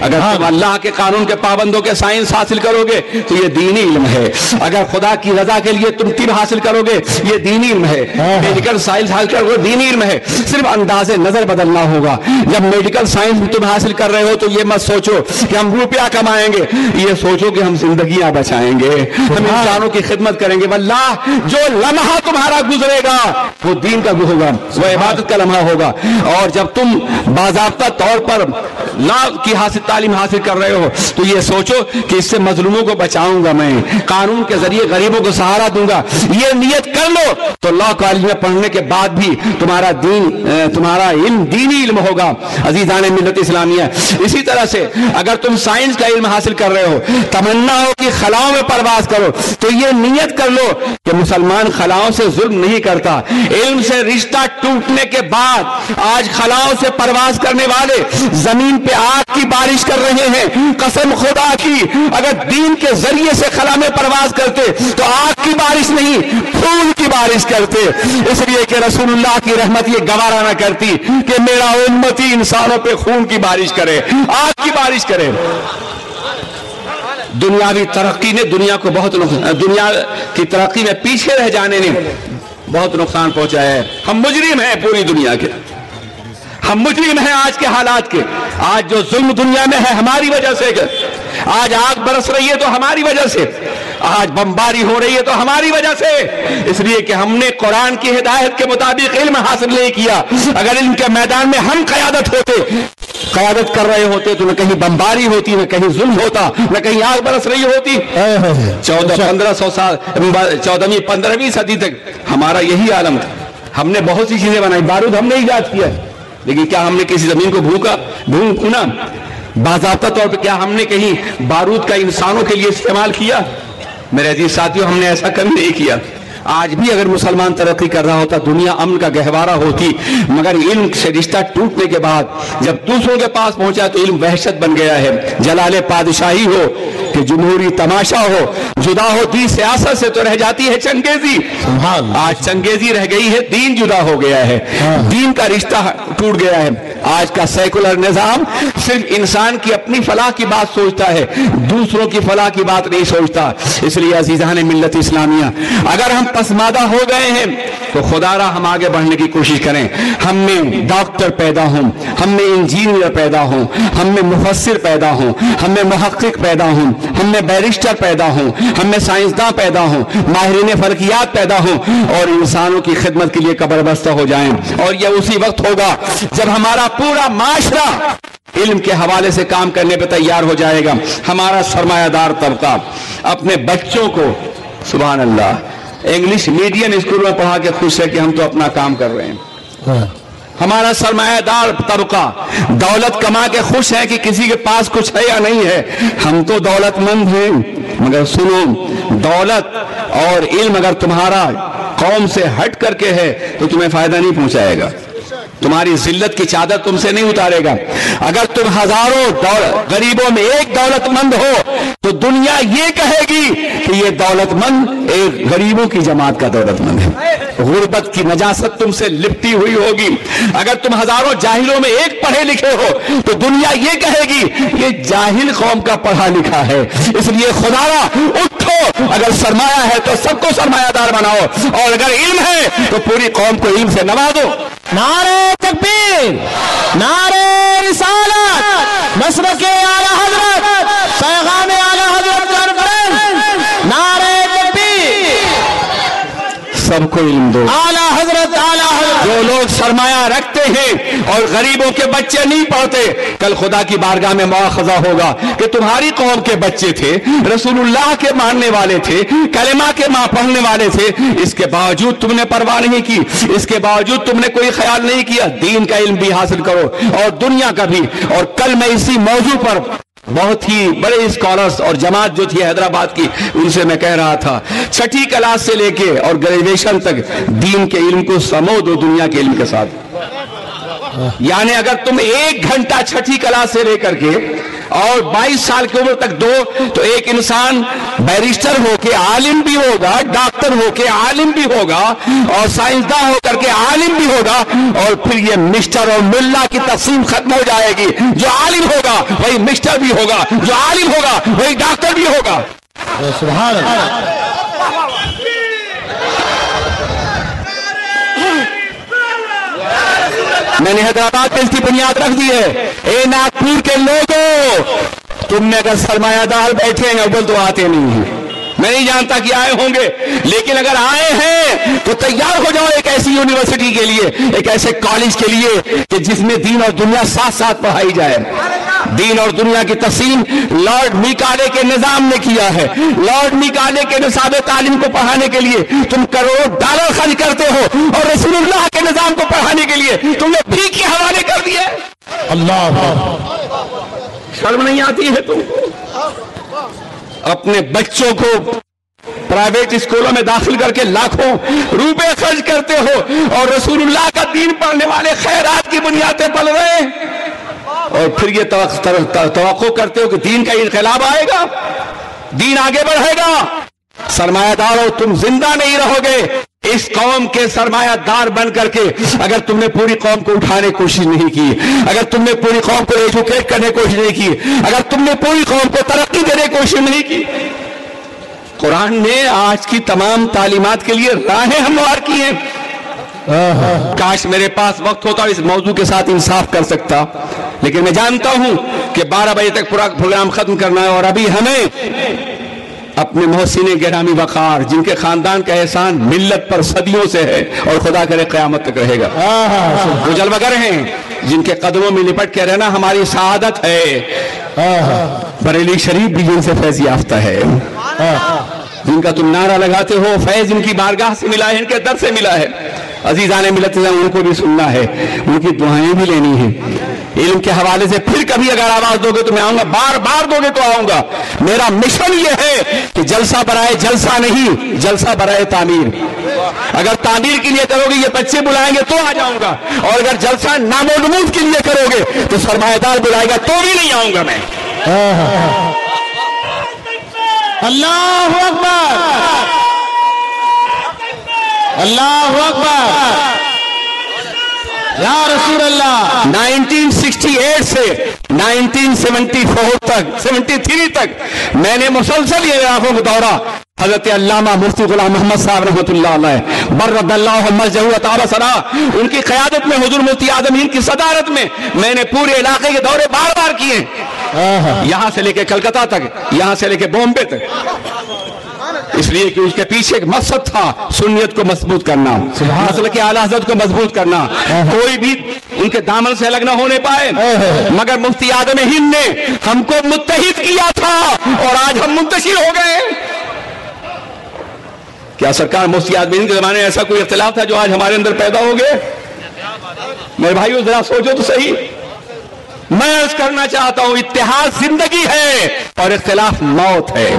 اگر تم اللہ کے قانون کے پابندوں کے سائنس حاصل کرو گے تو یہ دینی علم ہے، اگر خدا کی رضا کے لیے تم طب حاصل کرو گے یہ دینی علم ہے، میڈیکل سائنس حاصل کرو گے دینی علم ہے۔ صرف انداز نظر بدلنا ہوگا۔ جب میڈیکل سائنس تم حاصل کر رہے ہو تو یہ مت سوچو کہ ہم روپیہ کمائیں گے، یہ سوچو کہ ہم زندگیاں بچائیں گے، ہم انسانوں کی خدمت کریں گے۔ واللہ جو لمحہ تمہارا گزرے گا وہ دین کا ہوگا، وہ عبادت کا لمحہ ہوگا۔ اور جب تم باضابطہ طور پر لا کی تعلیم حاصل کر رہے ہو تو یہ سوچو کہ اس سے مظلوموں کو بچاؤں گا، میں قانون کے ذریعے غریبوں کو سہارا دوں گا، یہ نیت کر لو تو لا کالج میں پڑھنے کے بعد بھی تمہارا علم دینی علم ہوگا۔ عزیزان ملت اسلامیہ، اسی طرح سے اگر تم سائنس کا علم حاصل کر رہے ہو، تمنا ہو کہ خلاؤں میں پرواز کرو، تو یہ نیت کر لو کہ مسلمان خلاؤں سے ظلم نہیں کرتا۔ علم سے رشتہ ٹوٹنے کے بعد آج خلاؤں سے پرواز کرنے والے زمین پہ آگ کی بارش کر رہے ہیں۔ قسم خدا کی، اگر دین کے ذریعے سے خلا میں پرواز کرتے تو آگ کی بارش نہیں پھول کی بارش کرتے، اس لیے کہ رسول اللہ کی رحمت یہ گوارا نہ کرتی کہ میرا امتی انسانوں پہ خون کی بارش کرے، آگ کی بارش کرے۔ دنیاوی ترقی نے دنیا کو دنیا کی ترقی میں پیچھے رہ جانے نے بہت نقصان پہنچایا ہے. ہم مجرم ہیں پوری دنیا کے, ہم مجرم ہیں آج کے حالات کے. آج جو ظلم دنیا میں ہے ہماری وجہ سے, آج آگ برس رہی ہے تو ہماری وجہ سے, آج بمباری ہو رہی ہے تو ہماری وجہ سے, اس لیے کہ ہم نے قرآن کی ہدایت کے مطابق علم حاصل نہیں کیا. اگر علم کے میدان میں ہم قیادت کر رہے ہوتے تو نہ کہیں بمباری ہوتی, نہ کہیں ظلم ہوتا, نہ کہیں آگ برس رہی ہوتی. 1400-1500 سال 14ویں-15ویں صدی تک ہمارا یہی عالم تھا. ہم نے بہت سی چیزیں بنائی, بارود ہم نے ایجاد کیا, لیکن کیا ہم نے کسی زمین کو بھونا باضابطہ طور پہ؟ کیا ہم نے کہیں بارود کا انسانوں کے لیے استعمال کیا؟ میرے عزیز ساتھیوں, ہم نے ایسا کبھی نہیں کیا. آج بھی اگر مسلمان ترقی کر رہا ہوتا, دنیا امن کا گہوارہ ہوتی, مگر علم سے رشتہ ٹوٹنے کے بعد جب دوسروں کے پاس پہنچا تو علم وحشت بن گیا ہے. جلال پادشاہی ہو کہ جمہوری تماشا ہو, جدا ہو دین سیاست سے تو رہ جاتی ہے چنگیزی. آج چنگیزی رہ گئی ہے, دین جدا ہو گیا ہے, دین کا رشتہ ٹوٹ گیا ہے. آج کا سیکولر نظام صرف انسان کی اپنی فلاح کی بات سوچتا ہے, دوسروں کی فلاح کی بات نہیں سوچتا. اس لیے عزیزان ملت اسلامیہ, اگر ہم پسماندہ ہو گئے ہیں تو خدا را ہم آگے بڑھنے کی کوشش کریں. ہم میں ڈاکٹر پیدا ہوں, ہم میں انجینئر پیدا ہوں, ہم میں مفسر پیدا ہوں, ہم میں محقق پیدا ہوں, ہم میں بیرسٹر پیدا ہوں, ہم میں سائنسداں پیدا ہوں, ماہرین فلکیات پیدا ہوں, اور انسانوں کی خدمت کے لیے قبر بستہ ہو جائیں. اور یہ اسی وقت ہوگا جب ہمارا پورا معاشرہ علم کے حوالے سے کام کرنے پہ تیار ہو جائے گا. ہمارا سرمایہ دار طبقہ اپنے بچوں کو, سبحان اللہ, انگلش میڈیم اسکول میں پڑھا کے خوش ہے کہ ہم تو اپنا کام کر رہے ہیں. ہمارا سرمایہ دار طبقہ دولت کما کے خوش ہے کہ کسی کے پاس کچھ ہے یا نہیں ہے. ہم تو دولت مند ہیں, مگر سنو, دولت اور علم اگر تمہارا قوم سے ہٹ کر کے ہے تو تمہیں فائدہ نہیں پہنچائے گا, تمہاری ذلت کی چادر تم سے نہیں اتارے گا. اگر تم ہزاروں غریبوں میں ایک دولت مند ہو تو دنیا یہ کہے گی کہ یہ دولت مند ایک غریبوں کی جماعت کا دولت مند ہے. غربت کی نجاست تم سے لپٹی ہوئی ہوگی. اگر تم ہزاروں جاہلوں میں ایک پڑھے لکھے ہو تو دنیا یہ کہے گی یہ جاہل قوم کا پڑھا لکھا ہے. اس لیے خدایا اٹھو, اگر سرمایہ ہے تو سب کو سرمایہ دار بناؤ, اور اگر علم ہے تو پوری قوم کو علم سے نوازو. نعرہ تکبیر, نعرہ رسالت, مسلک اعلی حضرت, پیغام اعلی حضرت کانفرنس, نعرہ تکبیر. سب کو علم دو. اعلی حضرت, اعلی حضرت. جو لوگ سرمایہ رکھتے ہیں اور غریبوں کے بچے نہیں پڑھتے, کل خدا کی بارگاہ میں مواخذہ ہوگا کہ تمہاری قوم کے بچے تھے, رسول اللہ کے ماننے والے تھے, کلمہ کے پڑھنے والے تھے, اس کے باوجود تم نے پرواہ نہیں کی, اس کے باوجود تم نے کوئی خیال نہیں کیا. دین کا علم بھی حاصل کرو اور دنیا کا بھی. اور کل میں اسی موضوع پر بہت ہی بڑے اسکالرز اور جماعت جو تھی حیدرآباد کی, ان سے میں کہہ رہا تھا, چھٹی کلاس سے لے کے اور گریجویشن تک دین کے علم کو سمو دو دنیا کے علم کے ساتھ. یعنی اگر تم 1 گھنٹہ چھٹی کلاس سے لے کر کے اور 22 سال کی عمر تک دو تو ایک انسان بیرسٹر ہو کے عالم بھی ہوگا, ڈاکٹر ہو کے عالم بھی ہوگا, اور سائنسداں ہو کر کے عالم بھی ہوگا, اور پھر یہ مسٹر اور ملا کی تقسیم ختم ہو جائے گی. جو عالم ہوگا وہی مسٹر بھی ہوگا, جو عالم ہوگا وہی ڈاکٹر بھی ہوگا. سبحان اللہ. میں نے حیدرآباد پہ اس کی بنیاد رکھ دی ہے. اے ناگپور کے لوگوں, تم میں اگر سرمایہ دار بیٹھے ہیں اول تو آتے نہیں ہیں, میں نہیں جانتا کہ آئے ہوں گے, لیکن اگر آئے ہیں تو تیار ہو جاؤ ایک ایسی یونیورسٹی کے لیے, ایک ایسے کالج کے لیے کہ جس میں دین اور دنیا ساتھ ساتھ پڑھائی جائے. دین اور دنیا کی تقسیم لارڈ میکالے کے نظام نے کیا ہے. لارڈ میکالے کے نصاب تعلیم کو پڑھانے کے لیے تم کروڑوں ڈالر خرچ کرتے ہو, اور رسول اللہ کے نظام کو پڑھانے کے لیے تم نے فی کے حوالے کر دیا. اللہ, شرم نہیں آتی ہے تم کو؟ اپنے بچوں کو پرائیویٹ اسکولوں میں داخل کر کے لاکھوں روپے خرچ کرتے ہو, اور رسول اللہ کا دین پڑھنے والے خیرات کی بنیاد پہ پل رہے ہیں, اور پھر یہ توقع کرتے ہو کہ دین کا انقلاب آئے گا, دین آگے بڑھے گا. سرمایہ داروں, تم زندہ نہیں رہو گے. اس قوم کے سرمایہ دار بن کر کے اگر تم نے پوری قوم کو اٹھانے کی کوشش نہیں کی, اگر تم نے پوری قوم کو ایجوکیٹ کرنے کی کوشش نہیں کی, اگر تم نے پوری قوم کو ترقی دینے کی کوشش نہیں کی, قرآن نے آج کی تمام تعلیمات کے لیے راہیں ہموار کی ہیں. کاش میرے پاس وقت ہوتا اس موضوع کے ساتھ انصاف کر سکتا، لیکن میں جانتا ہوں کہ 12 بجے تک پورا پروگرام ختم کرنا ہے، اور ابھی ہمیں اپنے محسن گرامی وقار جن کے خاندان کا احسان ملت پر صدیوں سے ہے اور خدا کرے قیامت تک رہے گا، وہ جلوگر ہیں جن کے قدموں میں لپٹ کے رہنا ہماری سعادت ہے. بریلی شریف بھی جن سے فیض یافتہ ہے، جن کا تم نعرہ لگاتے ہو فیض ان کی بارگاہ سے ملا ہے، ان کے در سے ملا ہے. عزیزان ملت ان کو بھی سننا ہے، ان کی دعائیں بھی لینی ہیں. علم کے حوالے سے پھر کبھی اگر آواز دو گے تو میں آؤں گا، بار بار دو گے تو آؤں گا. میرا مشن یہ ہے کہ جلسہ برائے جلسہ نہیں، جلسہ برائے تعمیر. اگر تعمیر کے لیے کرو گے یہ بچے بلائیں گے تو آ جاؤں گا، اور اگر جلسہ نام و نمود کے لیے کرو گے تو سرمایہ دار بلائے گا تو بھی نہیں آؤں گا میں. اللہ اکبر، اللہ اکبر، یا رسول اللہ. 1968 سے 1974 تک 73 تک میں نے مسلسل یہ علاقوں کو دورہ. حضرت علامہ مفتی غلام محمد صاحب رحمۃ اللہ علیہ برد اللہ مسجدہ و طاب ثراه، ان کی قیادت میں حضور مفتی اعظم ہند کی صدارت میں نے پورے علاقے کے دورے بار بار کیے، یہاں سے لے کے کلکتہ تک، یہاں سے لے کے بامبے تک. اس لیے کہ اس کے پیچھے ایک مقصد تھا سنیت کو مضبوط کرنا، مسلک اعلی حضرت کو مضبوط کرنا. کوئی بھی ان کے دامن سے الگ نہ ہونے پائے، مگر مفتی اعظم ہند نے ہم کو متحد کیا تھا اور آج ہم منتشر ہو گئے. کیا سرکار مفتی اعظم ہند کے زمانے میں ایسا کوئی اختلاف تھا جو آج ہمارے اندر پیدا ہو گئے؟ میرے بھائیو ذرا سوچو تو صحیح. میں عرض کرنا چاہتا ہوں اتحاد زندگی ہے اور اختلاف موت ہے.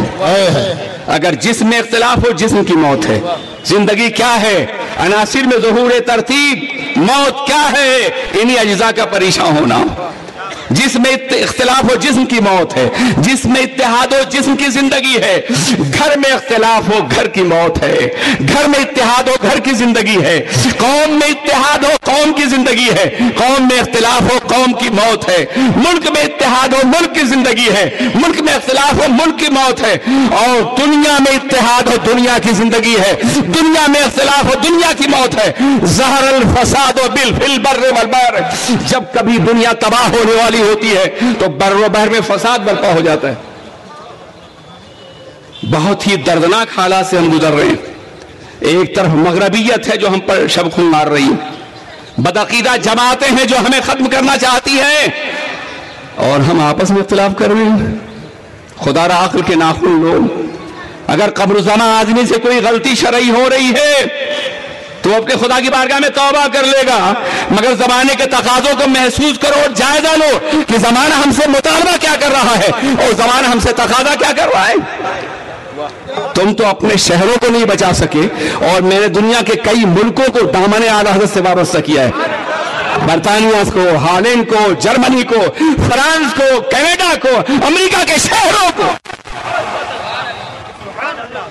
اگر جسم میں اختلاف ہو جسم کی موت ہے. زندگی کیا ہے؟ عناصر میں ظہور ترتیب. موت کیا ہے؟ انہی اجزاء کا پریشان ہونا. جسم میں اختلاف ہو جسم کی موت ہے، جسم میں اتحاد ہو جسم کی زندگی ہے. گھر میں اختلاف ہو گھر کی موت ہے، گھر میں اتحاد ہو گھر کی زندگی ہے. قوم میں اتحاد ہو قوم کی زندگی ہے، قوم میں اختلاف ہو قوم کی موت ہے. ملک میں اتحاد ہو ملک کی زندگی ہے، ملک میں اختلاف ہو ملک کی موت ہے. اور دنیا میں اتحاد ہو دنیا کی زندگی ہے، دنیا میں اختلاف ہو دنیا کی موت ہے. ظہر الفساد فی البر والبحر، جب کبھی دنیا تباہ ہونے والی ہوتی ہے تو بر و بحر میں فساد برپا ہو جاتا ہے. بہت ہی دردناک حالات سے ہم گزر رہے ہیں. ایک طرف مغربیت ہے جو ہم پر شب خون مار رہی ہے، بدعقیدہ جماعتیں ہیں جو ہمیں ختم کرنا چاہتی ہیں، اور ہم آپس میں اختلاف کر رہے ہیں. خدا را عقل کے ناخن لوگ. اگر قبر زماں آدمی سے کوئی غلطی شرعی ہو رہی ہے تو اپنے خدا کی بارگاہ میں توبہ کر لے گا، مگر زمانے کے تقاضوں کو محسوس کرو اور جائزہ لو کہ زمانہ ہم سے مطالبہ کیا کر رہا ہے اور زمانہ ہم سے تقاضا کیا کر رہا ہے. تم تو اپنے شہروں کو نہیں بچا سکے اور میں نے دنیا کے کئی ملکوں کو دامن اعلی حضرت سے وابستہ کیا ہے. برطانیہ کو، ہالینڈ کو، جرمنی کو، فرانس کو، کینیڈا کو، امریکہ کے شہروں کو.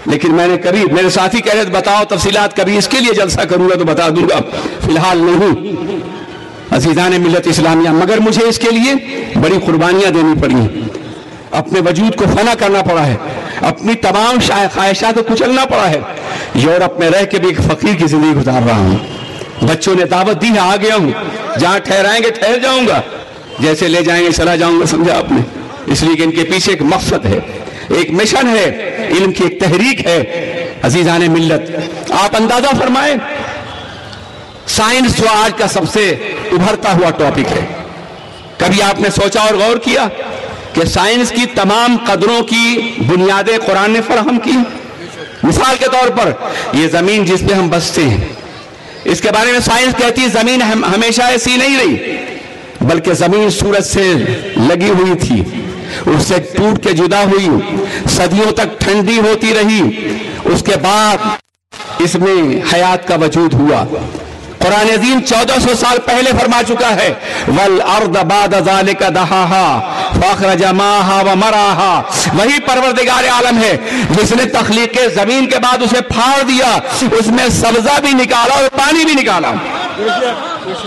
لیکن میں نے کبھی میرے ساتھی کہہ رہے بتاؤ تفصیلات، کبھی اس کے لیے جلسہ کروں گا تو بتا دوں گا، فی الحال نہیں. عزیزان ملت اسلامیہ، مگر مجھے اس کے لیے بڑی قربانیاں دینی پڑی ہیں. اپنے وجود کو فنا کرنا پڑا ہے، اپنی تمام خواہشات کو کچلنا پڑا ہے. یورپ میں رہ کے بھی ایک فقیر کی زندگی گزار رہا ہوں. بچوں نے دعوت دی ہے، آ گیا ہوں. جہاں ٹھہرائیں گے ٹھہر جاؤں گا، جیسے لے جائیں گے چلا جاؤں گا. سمجھا آپ نے؟ اس لیے کہ ان کے پیچھے ایک مقصد ہے، ایک مشن ہے، علم کی ایک تحریک ہے. عزیزان ملت، آپ اندازہ فرمائیں سائنس جو آج کا سب سے ابھرتا ہوا ٹاپک ہے. کبھی آپ نے سوچا اور غور کیا کہ سائنس کی تمام قدروں کی بنیادیں قرآن نے فراہم کی؟ مثال کے طور پر یہ زمین جس پہ ہم بستے ہیں، اس کے بارے میں سائنس کہتی ہے زمین ہمیشہ ایسی نہیں رہی، بلکہ زمین سورج سے لگی ہوئی تھی، اس سے ٹوٹ کے جدا ہوئی، صدیوں تک ٹھنڈی ہوتی رہی، اس کے بعد اس میں حیات کا وجود ہوا. قرآن عظیم 1400 سال پہلے فرما چکا ہے وَالْأَرْضَ بَعْدَ ذَلِكَ دَحَاهَا فَأَخْرَجَ مَاءَهَا وَمَرْعَاهَا. وہی پروردگار عالم ہے جس نے تخلیق زمین کے بعد اسے پھاڑ دیا، اس میں سبزہ بھی نکالا اور پانی بھی نکالا.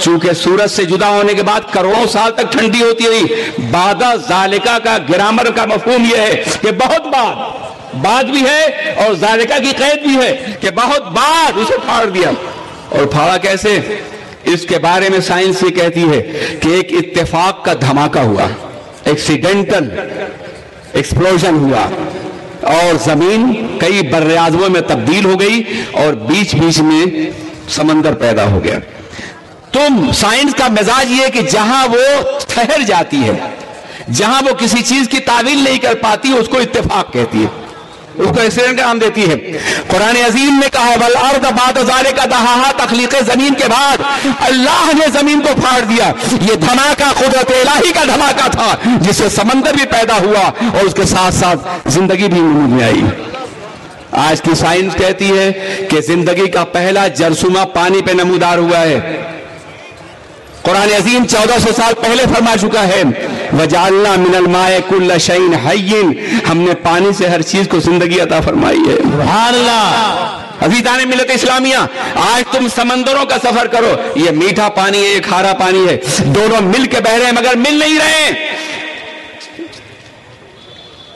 چونکہ سورج سے جدا ہونے کے بعد کروڑوں سال تک ٹھنڈی ہوتی رہی. بعد ذالکہ کا گرامر کا مفہوم یہ ہے کہ بہت بعد، بات بھی ہے اور ذالکہ کی قید بھی ہے کہ بہت بعد اسے پھاڑ دیا. اور پھاڑا کیسے؟ اس کے بارے میں سائنس یہ کہتی ہے کہ ایک اتفاق کا دھماکہ ہوا, ایکسیڈنٹل ایکسپلوژن ہوا, اور زمین کئی براعظموں میں تبدیل ہو گئی اور بیچ بیچ میں سمندر پیدا ہو گیا. سائنس کا مزاج یہ ہے کہ جہاں وہ ٹھہر جاتی ہے, جہاں وہ کسی چیز کی تعویل نہیں کر پاتی, اس کو اتفاق کہتی ہے, اس کو ایکسیڈنٹ کا نام دیتی ہے. قرآن عظیم نے کہا والارض بعد ذالک دحاہا, تخلیق زمین کے بعد اللہ نے زمین کو پھاڑ دیا. یہ دھماکہ قدرت الہی کا دھماکہ تھا جس سے سمندر بھی پیدا ہوا اور اس کے ساتھ ساتھ زندگی بھی وجود میں آئی. آج کی سائنس کہتی ہے کہ زندگی کا پہلا جرثومہ پانی پہ نمودار ہوا ہے. قرآن عظیم 1400 سال پہلے فرما چکا ہے وَجَعَلْنَا مِنَ الْمَاءِ كُلَّ شَيْءٍ حَيٍّ, ہم نے پانی سے ہر چیز کو زندگی عطا فرمائی ہے. سبحان اللہ. عزیزان ملت اسلامیہ, آج تم سمندروں کا سفر کرو, یہ میٹھا پانی ہے, یہ کھارا پانی ہے, دونوں مل کے بہ رہے ہیں مگر مل نہیں رہے.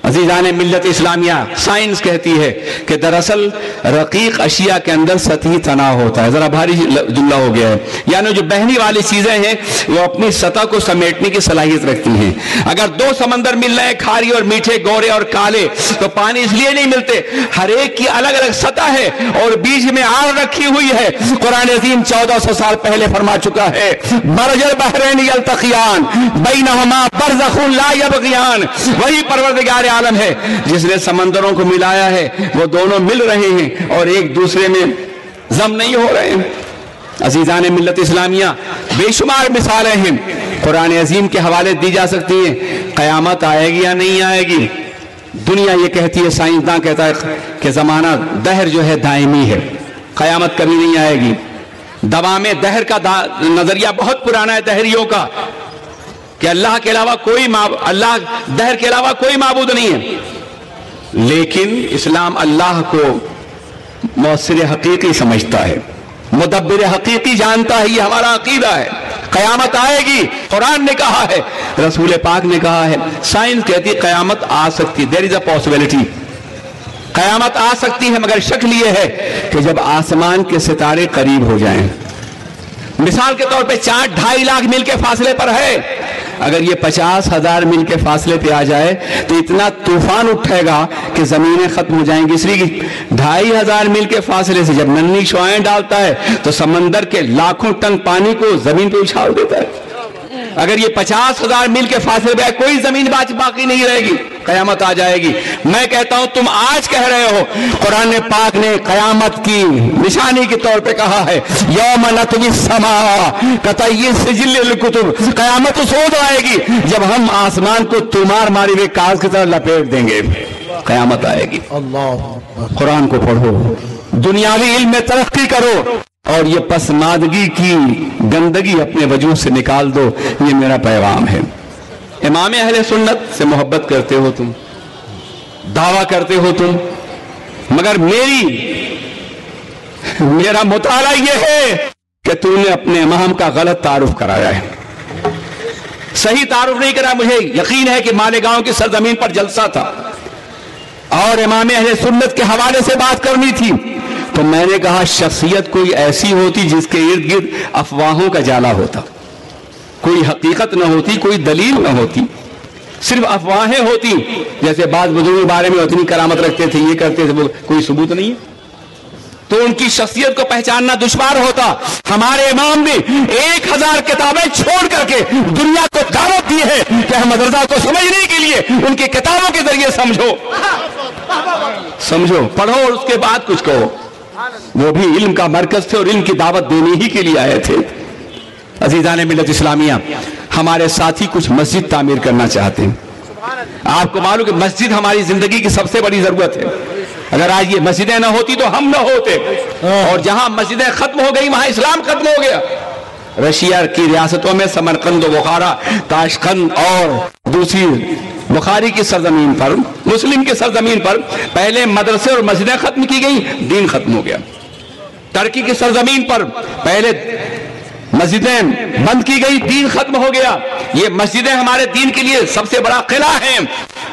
عزیزان ملت اسلامیہ, سائنس کہتی ہے کہ دراصل رقیق اشیاء کے اندر سطحی تناؤ ہوتا ہے. ذرا بھاری جملہ ہو گیا ہے, یعنی جو بہنے والی چیزیں ہیں وہ اپنی سطح کو سمیٹنے کی صلاحیت رکھتی ہیں. اگر دو سمندر مل رہے ہیں, کھاری اور میٹھے, گورے اور کالے, تو پانی اس لیے نہیں ملتے, ہر ایک کی الگ الگ سطح ہے اور بیچ میں آڑ رکھی ہوئی ہے. قرآن عظیم 1400 سال پہلے فرما چکا ہے مرج البحرین یلتقیان بینہما برزخ لا یبغیان. وہی پروردگار عالم ہے جس نے سمندروں کو ملایا ہے, وہ دونوں مل رہے ہیں اور ایک دوسرے میں ضم نہیں ہو رہے ہیں. عزیزان ملت اسلامیہ, بے شمار مثالیں ہیں قرآن عظیم کے حوالے دی جا سکتی ہیں. قیامت آئے گی یا نہیں آئے گی؟ دنیا یہ کہتی ہے, سائنسداں کہتا ہے کہ زمانہ دہر جو ہے دائمی ہے, قیامت کبھی نہیں آئے گی. دوام دہر کا نظریہ بہت پرانا ہے دہریوں کا, کہ اللہ کے علاوہ اللہ دہر کے علاوہ کوئی معبود نہیں ہے. لیکن اسلام اللہ کو مؤثر حقیقی سمجھتا ہے, مدبر حقیقی جانتا ہے. یہ ہمارا عقیدہ ہے. قیامت آئے گی, قرآن نے کہا ہے, رسول پاک نے کہا ہے. سائنس کہتی ہے قیامت آ سکتی, there is a possibility, قیامت آ سکتی ہے, مگر شکل یہ ہے کہ جب آسمان کے ستارے قریب ہو جائیں. مثال کے طور پہ چاند 2.5 لاکھ میل کے فاصلے پر ہے, اگر یہ 50,000 میل کے فاصلے پہ آ جائے تو اتنا طوفان اٹھے گا کہ زمینیں ختم ہو جائیں گی. اس لیے 2,500 میل کے فاصلے سے جب ننھی شعاعیں ڈالتا ہے تو سمندر کے لاکھوں ٹن پانی کو زمین پہ اچھال دیتا ہے. اگر یہ 50,000 میل کے فاصلے پہ کوئی زمین باقی نہیں رہے گی, قیامت آ جائے گی. میں کہتا ہوں تم آج کہہ رہے ہو, قرآن پاک نے قیامت کی نشانی کے طور پہ کہا ہے یوم نطوی السماء کطی السجل للکتب, قیامت اس وقت آئے گی جب ہم آسمان کو تومار ماری ہوئے کاغذ کی طرح لپیٹ دیں گے. قیامت آئے گی. قرآن کو پڑھو, دنیاوی علم میں ترقی کرو, اور یہ پسماندگی کی گندگی اپنے وجود سے نکال دو. یہ میرا پیغام ہے. امام اہل سنت سے محبت کرتے ہو تم, دعویٰ کرتے ہو تم, مگر میرا مطالعہ یہ ہے کہ تم نے اپنے امام کا غلط تعارف کرایا ہے, صحیح تعارف نہیں کرا. مجھے یقین ہے کہ مالیگاؤں کی سرزمین پر جلسہ تھا اور امام اہل سنت کے حوالے سے بات کرنی تھی, تو میں نے کہا شخصیت کوئی ایسی ہوتی جس کے ارد گرد افواہوں کا جالا ہوتا, کوئی حقیقت نہ ہوتی, کوئی دلیل نہ ہوتی, صرف افواہیں ہوتی. جیسے بعض بزرگوں کے بارے میں اتنی کرامت رکھتے تھے, یہ کرتے تھے, وہ کوئی ثبوت نہیں ہے, تو ان کی شخصیت کو پہچاننا دشوار ہوتا. ہمارے امام نے 1000 کتابیں چھوڑ کر کے دنیا کو دعوت دی ہے کہ احمد رضا کو سمجھنے کے لیے ان کی کتابوں کے ذریعے سمجھو, پڑھو اور اس کے بعد کچھ کہو. وہ بھی علم کا مرکز تھے اور علم کی دعوت دینے ہی کے لیے آئے تھے. عزیزان ملت اسلامیہ, ہمارے ساتھی کچھ مسجد تعمیر کرنا چاہتے ہیں. آپ کو معلوم کہ مسجد ہماری زندگی کی سب سے بڑی ضرورت ہے. اگر آج یہ مسجدیں نہ ہوتی تو ہم نہ ہوتے, اور جہاں مسجدیں ختم ہو گئی وہاں اسلام ختم ہو گیا. رشیا کی ریاستوں میں سمرقند و بخارا, تاشقند اور دوسری بخاری کی سرزمین پر, مسلم کی سرزمین پر پہلے مدرسے اور مسجدیں ختم کی گئی, دین ختم ہو گیا. ترکی کی سرزمین پر پہلے مسجدیں بند کی گئی, دین ختم ہو گیا. یہ مسجدیں ہمارے دین کے لیے سب سے بڑا قلعہ ہیں.